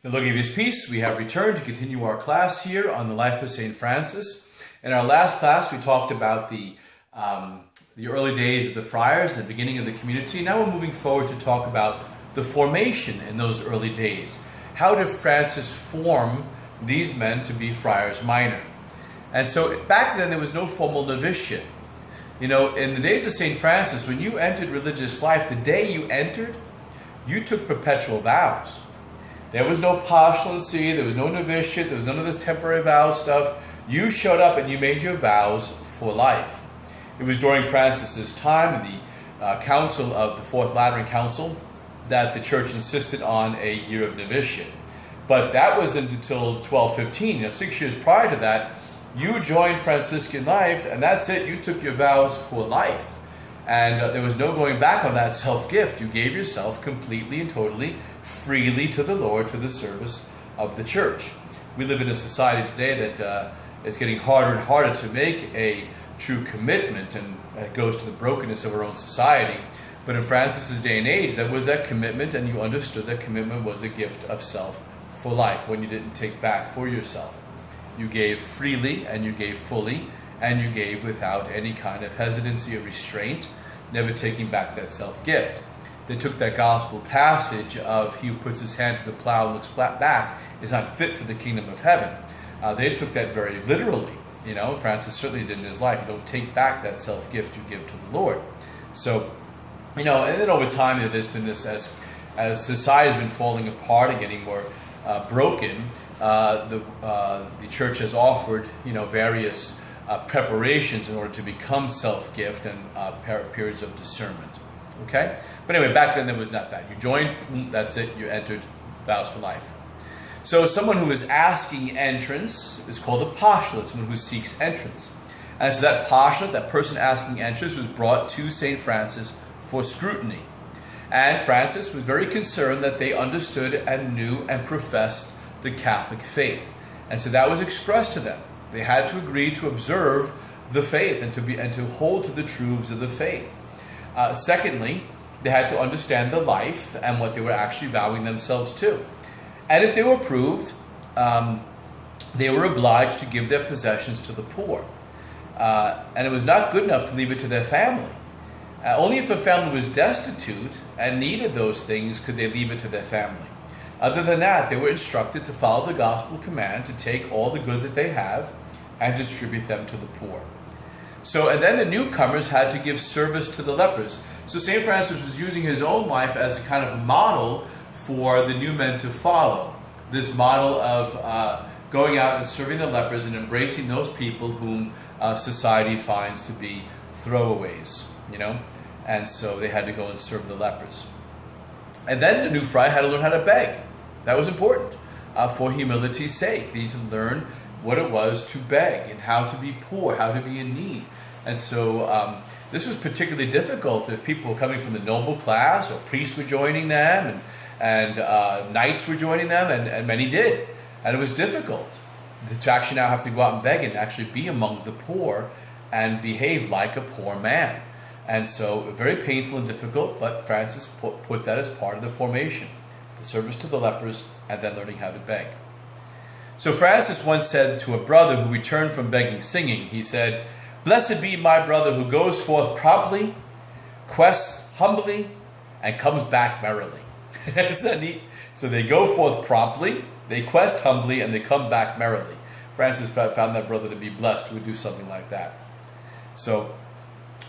The Lord give his peace. We have returned to continue our class here on the life of St. Francis. In our last class, we talked about the early days of the Friars, the beginning of the community. Now we're moving forward to talk about the formation in those early days. How did Francis form these men to be Friars Minor? And so back then there was no formal novitiate. You know, in the days of St. Francis, when you entered religious life, the day you entered, you took perpetual vows. There was no postulancy, there was no novitiate, there was none of this temporary vow stuff. You showed up and you made your vows for life. It was during Francis's time, the council of the Fourth Lateran Council, that the church insisted on a year of novitiate. But that wasn't until 1215. 6 years prior to that, you joined Franciscan life, and that's it. You took your vows for life. And there was no going back on that self-gift. You gave yourself completely and totally, freely to the Lord, to the service of the church. We live in a society today that is getting harder and harder to make a true commitment, and it goes to the brokenness of our own society. But in Francis's day and age, that was that commitment, and you understood that commitment was a gift of self for life, when you didn't take back for yourself. You gave freely, and you gave fully, and you gave without any kind of hesitancy or restraint, never taking back that self-gift. They took that gospel passage of he who puts his hand to the plow and looks back is not fit for the kingdom of heaven. They took that very literally. You know, Francis certainly did in his life. You don't take back that self-gift you give to the Lord. So, you know, and then over time there's been this, as society has been falling apart and getting more broken, the church has offered, you know, various preparations in order to become self-gift and periods of discernment. Okay? But anyway, back then there was not that. You joined, that's it, you entered, vows for life. So someone who is asking entrance is called a postulant, someone who seeks entrance. And so that postulant, that person asking entrance, was brought to St. Francis for scrutiny. And Francis was very concerned that they understood and knew and professed the Catholic faith. And so that was expressed to them. They had to agree to observe the faith and to hold to the truths of the faith. Secondly, they had to understand the life and what they were actually vowing themselves to. And if they were approved, they were obliged to give their possessions to the poor. And it was not good enough to leave it to their family. Only if a family was destitute and needed those things could they leave it to their family. Other than that, they were instructed to follow the gospel command to take all the goods that they have and distribute them to the poor. So, and then the newcomers had to give service to the lepers. So St. Francis was using his own life as a kind of model for the new men to follow. This model of going out and serving the lepers and embracing those people whom society finds to be throwaways, you know. And so they had to go and serve the lepers. And then the new friar had to learn how to beg. That was important for humility's sake. They needed to learn what it was to beg and how to be poor, how to be in need. And so this was particularly difficult if people were coming from the noble class, or priests were joining them, and knights were joining them, and many did. And it was difficult to actually now have to go out and beg and actually be among the poor and behave like a poor man. And so very painful and difficult, but Francis put that as part of the formation. The service to the lepers, and then learning how to beg. So Francis once said to a brother who returned from begging singing, he said, "Blessed be my brother who goes forth promptly, quests humbly, and comes back merrily." Isn't that neat? So they go forth promptly, they quest humbly, and they come back merrily. Francis found that brother to be blessed who would do something like that. So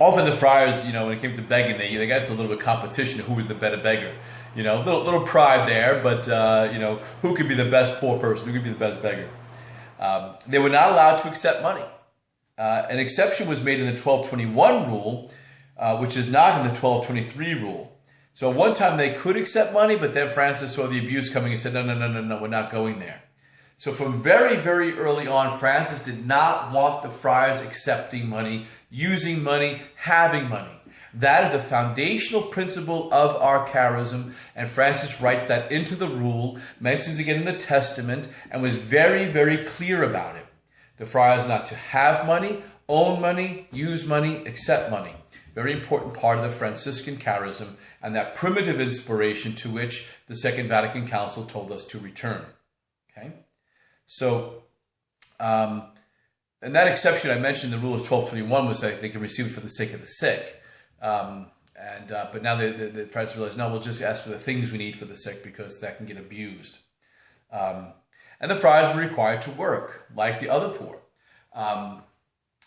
often the friars, you know, when it came to begging, they got into a little bit of competition of who was the better beggar. You know, little pride there, but, you know, who could be the best poor person? Who could be the best beggar? They were not allowed to accept money. An exception was made in the 1221 rule, which is not in the 1223 rule. So one time they could accept money, but then Francis saw the abuse coming and said, no, we're not going there. So from very, very early on, Francis did not want the friars accepting money, using money, having money. That is a foundational principle of our charism, and Francis writes that into the rule, mentions again in the Testament, and was very, very clear about it. The friars are not to have money, own money, use money, accept money. very important part of the Franciscan charism and that primitive inspiration to which the Second Vatican Council told us to return. Okay? So, and that exception I mentioned in the rule of 1221 was that they can receive it for the sake of the sick. But now the Friars realize, no, we'll just ask for the things we need for the sick because that can get abused. And the friars were required to work like the other poor.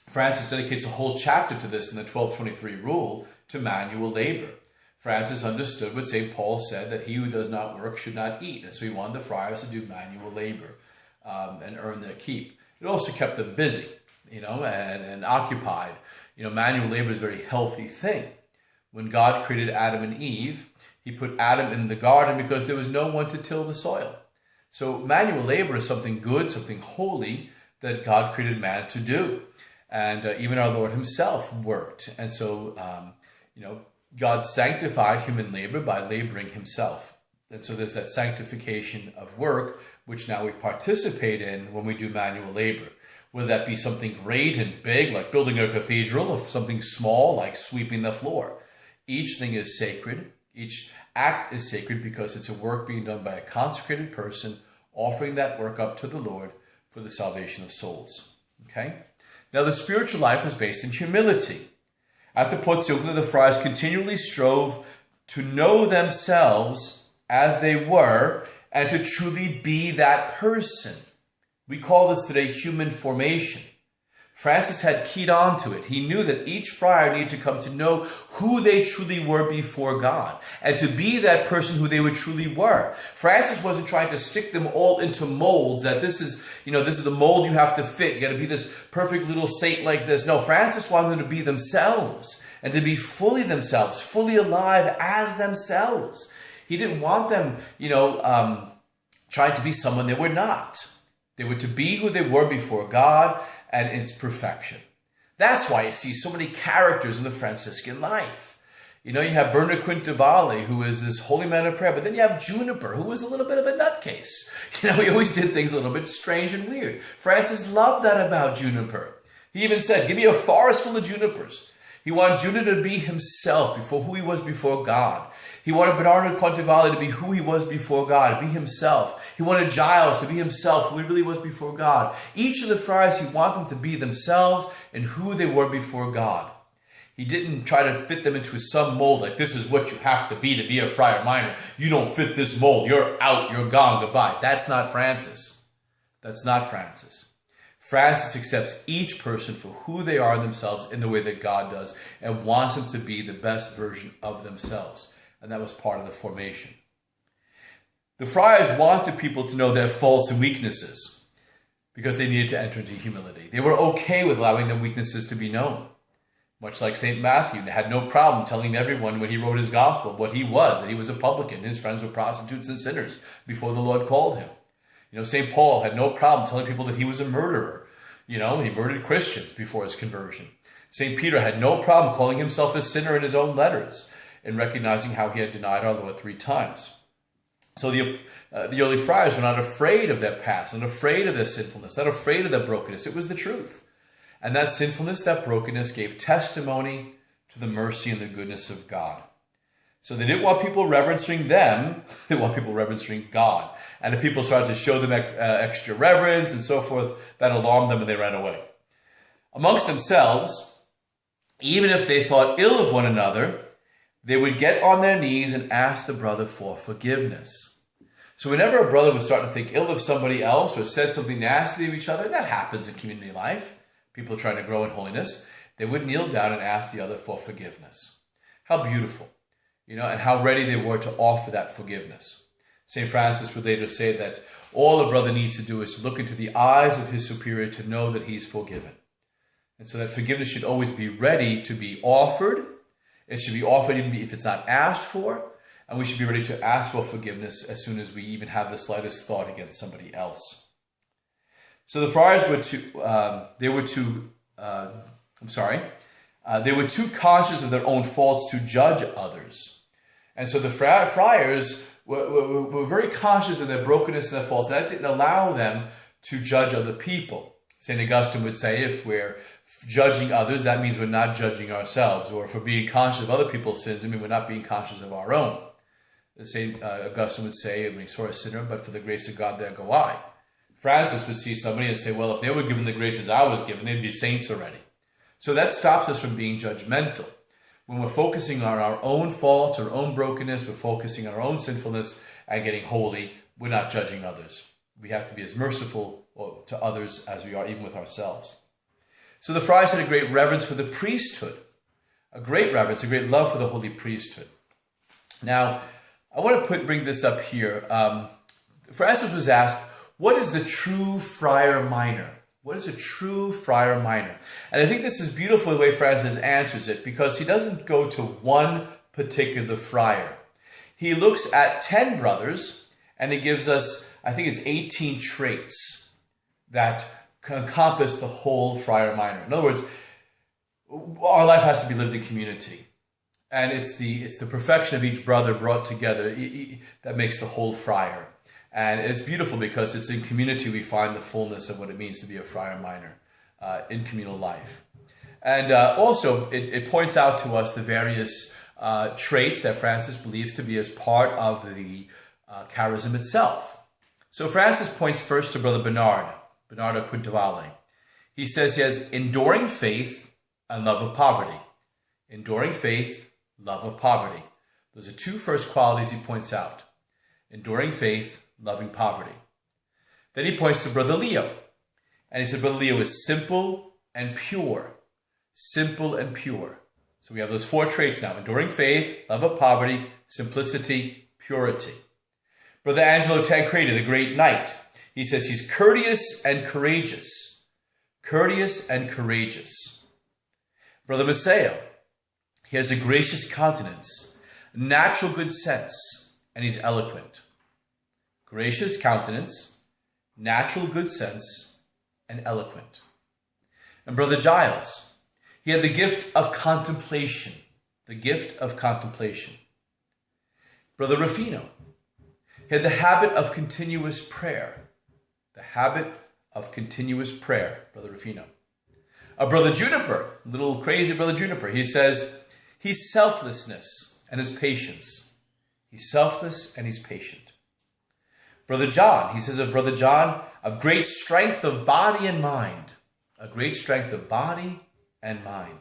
Francis dedicates a whole chapter to this in the 1223 rule, to manual labor. Francis understood what St. Paul said, that he who does not work should not eat. And so he wanted the friars to do manual labor and earn their keep. It also kept them busy, and occupied. Manual labor is a very healthy thing. When God created Adam and Eve, he put Adam in the garden because there was no one to till the soil. So manual labor is something good, something holy that God created man to do. And even our Lord himself worked. And so, God sanctified human labor by laboring himself. And so there's that sanctification of work, which now we participate in when we do manual labor. Whether that be something great and big, like building a cathedral, or something small, like sweeping the floor. Each thing is sacred. Each act is sacred because it's a work being done by a consecrated person, offering that work up to the Lord for the salvation of souls. Okay? Now, the spiritual life was based in humility. At the Portiuncula, the friars continually strove to know themselves as they were and to truly be that person. We call this today human formation. Francis had keyed on to it. He knew that each friar needed to come to know who they truly were before God and to be that person who they truly were. Francis wasn't trying to stick them all into molds that this is the mold you have to fit. You got to be this perfect little saint like this. No, Francis wanted them to be themselves and to be fully themselves, fully alive as themselves. He didn't want them, trying to be someone they were not. They were to be who they were before God and its perfection. That's why you see so many characters in the Franciscan life. You have Bernard Quintavalle, who is this holy man of prayer, but then you have Juniper, who was a little bit of a nutcase. He always did things a little bit strange and weird. Francis loved that about Juniper. He even said, give me a forest full of junipers. He wanted Juniper to be himself, before who he was before God. He wanted Bernardo Quintavalle to be who he was before God, to be himself. He wanted Giles to be himself, who he really was before God. Each of the friars, he wanted them to be themselves and who they were before God. He didn't try to fit them into some mold, like this is what you have to be a friar minor. You don't fit this mold. You're out. You're gone. Goodbye. That's not Francis. That's not Francis. Francis accepts each person for who they are themselves in the way that God does and wants them to be the best version of themselves. And that was part of the formation. The friars wanted people to know their faults and weaknesses because they needed to enter into humility. They were okay with allowing their weaknesses to be known. Much like St. Matthew had no problem telling everyone when he wrote his gospel what he was, that he was a publican. His friends were prostitutes and sinners before the Lord called him. St. Paul had no problem telling people that he was a murderer. He murdered Christians before his conversion. St. Peter had no problem calling himself a sinner in his own letters and recognizing how he had denied our Lord 3 times. So the early friars were not afraid of their past, not afraid of their sinfulness, not afraid of their brokenness. It was the truth. And that sinfulness, that brokenness gave testimony to the mercy and the goodness of God. So they didn't want people reverencing them, they want people reverencing God. And if people started to show them extra reverence and so forth, that alarmed them and they ran away. Amongst themselves, even if they thought ill of one another, they would get on their knees and ask the brother for forgiveness. So whenever a brother would start to think ill of somebody else or said something nasty to each other, that happens in community life. People trying to grow in holiness, they would kneel down and ask the other for forgiveness. How beautiful. And how ready they were to offer that forgiveness. St. Francis would later say that all a brother needs to do is to look into the eyes of his superior to know that he's forgiven. And so that forgiveness should always be ready to be offered. It should be offered even if it's not asked for. And we should be ready to ask for forgiveness as soon as we even have the slightest thought against somebody else. So the friars were they were too conscious of their own faults to judge others. And so the friars were very conscious of their brokenness and their faults. That didn't allow them to judge other people. St. Augustine would say if we're judging others, that means we're not judging ourselves. Or if we're being conscious of other people's sins, I mean we're not being conscious of our own. St. Augustine would say, when he saw a sinner, but for the grace of God, there go I. Francis would see somebody and say, well, if they were given the graces I was given, they'd be saints already. So that stops us from being judgmental. When we're focusing on our own faults, our own brokenness, we're focusing on our own sinfulness and getting holy, we're not judging others. We have to be as merciful to others as we are even with ourselves. So the Friars had a great reverence for the priesthood, a great reverence, a great love for the holy priesthood. Now, I want to bring this up here. Francis was asked, what is the true friar minor? What is a true friar minor? And I think this is beautiful the way Francis answers it, because he doesn't go to one particular friar. He looks at 10 brothers and he gives us, I think it's 18 traits that encompass the whole friar minor. In other words, our life has to be lived in community. And it's the perfection of each brother brought together that makes the whole friar. And it's beautiful because it's in community we find the fullness of what it means to be a friar minor in communal life. And also it points out to us the various traits that Francis believes to be as part of the charism itself. So Francis points first to Brother Bernardo Quintavalle. He says he has enduring faith and love of poverty. Enduring faith, love of poverty. Those are two first qualities he points out. Enduring faith, loving poverty. Then he points to Brother Leo. And he said Brother Leo is simple and pure. Simple and pure. So we have those 4 traits now. Enduring faith, love of poverty, simplicity, purity. Brother Angelo Tancredi, the great knight. He says he's courteous and courageous. Courteous and courageous. Brother Maceo. He has a gracious countenance, natural good sense, and he's eloquent. Gracious countenance, natural good sense, and eloquent. And Brother Giles, he had the gift of contemplation. The gift of contemplation. Brother Rufino, he had the habit of continuous prayer. The habit of continuous prayer, Brother Rufino. Brother Juniper, little crazy Brother Juniper, he says, he's selflessness and his patience. He's selfless and he's patient. Brother John, he says of Brother John, of great strength of body and mind. A great strength of body and mind.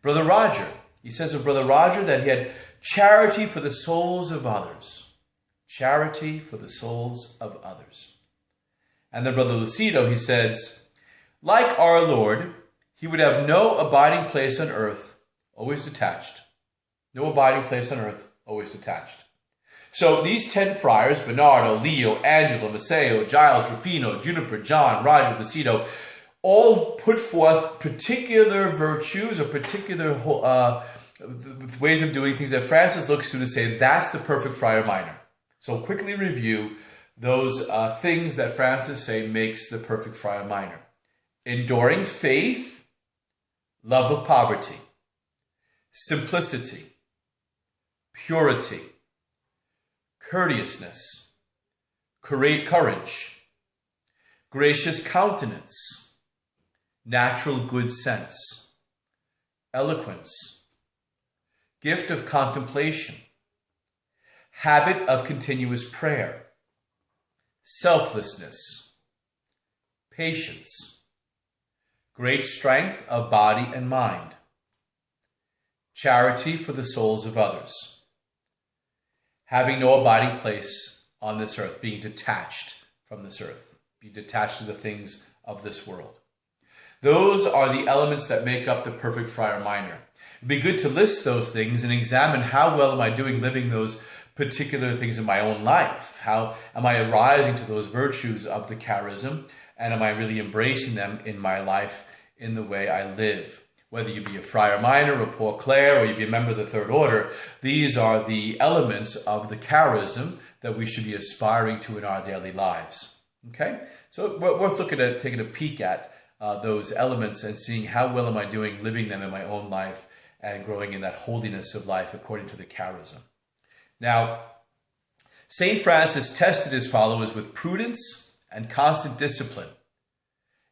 Brother Roger, he says of Brother Roger that he had charity for the souls of others. Charity for the souls of others. And then Brother Lucido, he says, like our Lord, he would have no abiding place on earth, always detached. No abiding place on earth, always detached. So these 10 friars, Bernardo, Leo, Angelo, Maceo, Giles, Rufino, Juniper, John, Roger, Lucido, all put forth particular virtues or particular ways of doing things that Francis looks to say that's the perfect friar minor. So quickly review those things that Francis say makes the perfect friar minor. Enduring faith, love of poverty, simplicity, purity, courteousness, courage, gracious countenance, natural good sense, eloquence, gift of contemplation, habit of continuous prayer, selflessness, patience, great strength of body and mind, charity for the souls of others, having no abiding place on this earth, being detached from this earth, being detached to the things of this world. Those are the elements that make up the perfect friar minor. It'd be good to list those things and examine how well am I doing living those particular things in my own life. How am I arising to those virtues of the charism, and am I really embracing them in my life in the way I live? Whether you be a friar minor or poor Clare or you be a member of the Third Order, these are the elements of the charism that we should be aspiring to in our daily lives. Okay? So we're worth looking at, taking a peek at those elements and seeing how well am I doing living them in my own life and growing in that holiness of life according to the charism. Now, St. Francis tested his followers with prudence and constant discipline.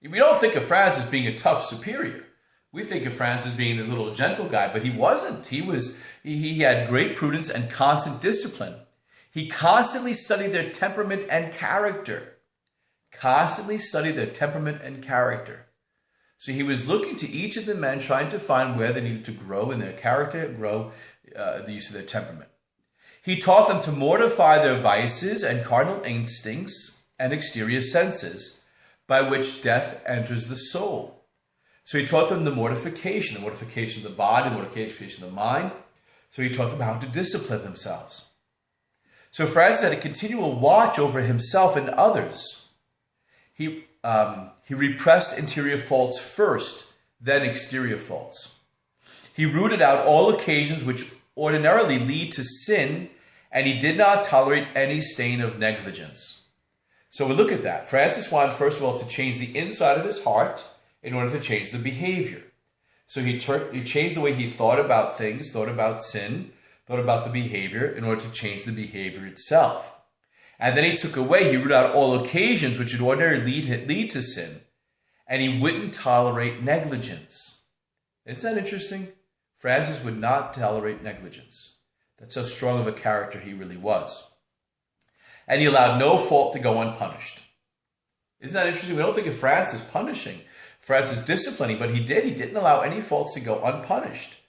We don't think of Francis as being a tough superior. We think of Francis as being this little gentle guy, but he wasn't. He had great prudence and constant discipline. He constantly studied their temperament and character. Constantly studied their temperament and character. So he was looking to each of the men, trying to find where they needed to grow in their character, grow the use of their temperament. He taught them to mortify their vices and cardinal instincts and exterior senses, by which death enters the soul. So he taught them the mortification of the body, mortification of the mind. So he taught them how to discipline themselves. So Francis had a continual watch over himself and others. He repressed interior faults first, then exterior faults. He rooted out all occasions which ordinarily lead to sin, and he did not tolerate any stain of negligence. So we look at that. Francis wanted, first of all, to change the inside of his heart in order to change the behavior. So he changed the way he thought about things, thought about sin, thought about the behavior in order to change the behavior itself. And then he rooted out all occasions which would ordinarily lead to sin, and he wouldn't tolerate negligence. Isn't that interesting? Francis would not tolerate negligence. That's how strong of a character he really was. And he allowed no fault to go unpunished. Isn't that interesting? We don't think of Francis punishing. Francis disciplining, but he did. He didn't allow any faults to go unpunished.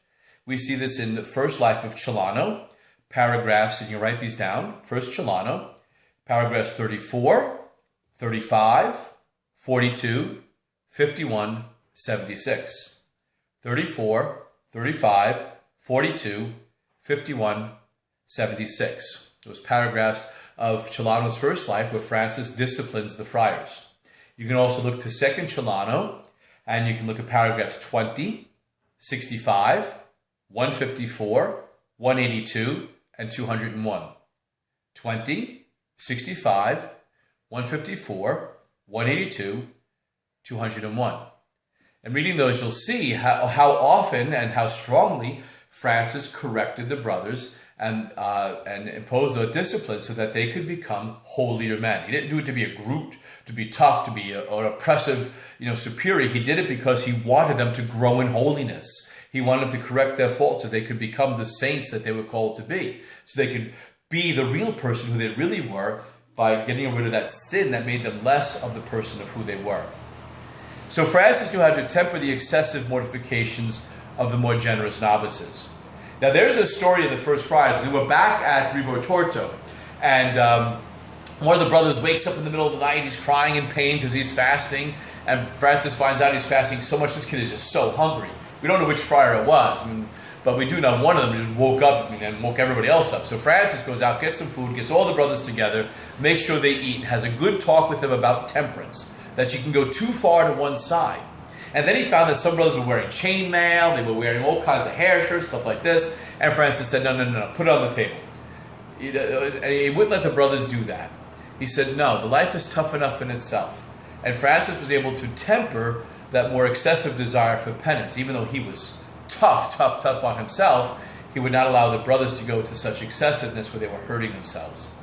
We see this in the first life of Celano, paragraphs, and you write these down. First Celano, paragraphs 34, 35, 42, 51, 76. 34, 35, 42, 51, 76. Those paragraphs of Celano's first life where Francis disciplines the friars. You can also look to 2nd Celano, and you can look at paragraphs 20, 65, 154, 182, and 201. 20, 65, 154, 182, 201. And reading those, you'll see how often and how strongly Francis corrected the brothers and imposed the discipline so that they could become holier men. He didn't do it to be a Groot, to be tough, to be an oppressive, superior. He did it because he wanted them to grow in holiness. He wanted them to correct their faults so they could become the saints that they were called to be. So they could be the real person who they really were by getting rid of that sin that made them less of the person of who they were. So Francis knew how to temper the excessive mortifications of the more generous novices. Now there's a story of the first friars. They were back at Rivortorto, and one of the brothers wakes up in the middle of the night. He's crying in pain because he's fasting, and Francis finds out he's fasting so much this kid is just so hungry. We don't know which friar it was, but we do know one of them just woke up and woke everybody else up. So Francis goes out, gets some food, gets all the brothers together, makes sure they eat, and has a good talk with them about temperance, that you can go too far to one side. And then he found that some brothers were wearing chainmail, they were wearing all kinds of hair shirts, stuff like this, and Francis said, no, put it on the table. And he wouldn't let the brothers do that. He said, no, the life is tough enough in itself. And Francis was able to temper that more excessive desire for penance. Even though he was tough on himself, he would not allow the brothers to go to such excessiveness where they were hurting themselves.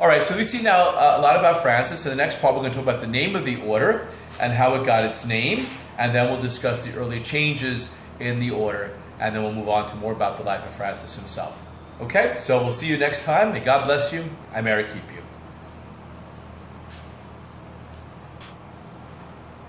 All right, so we see now a lot about Francis. In the next part, we're going to talk about the name of the order and how it got its name, and then we'll discuss the early changes in the order, and then we'll move on to more about the life of Francis himself. Okay, so we'll see you next time. May God bless you. I Mary keep you.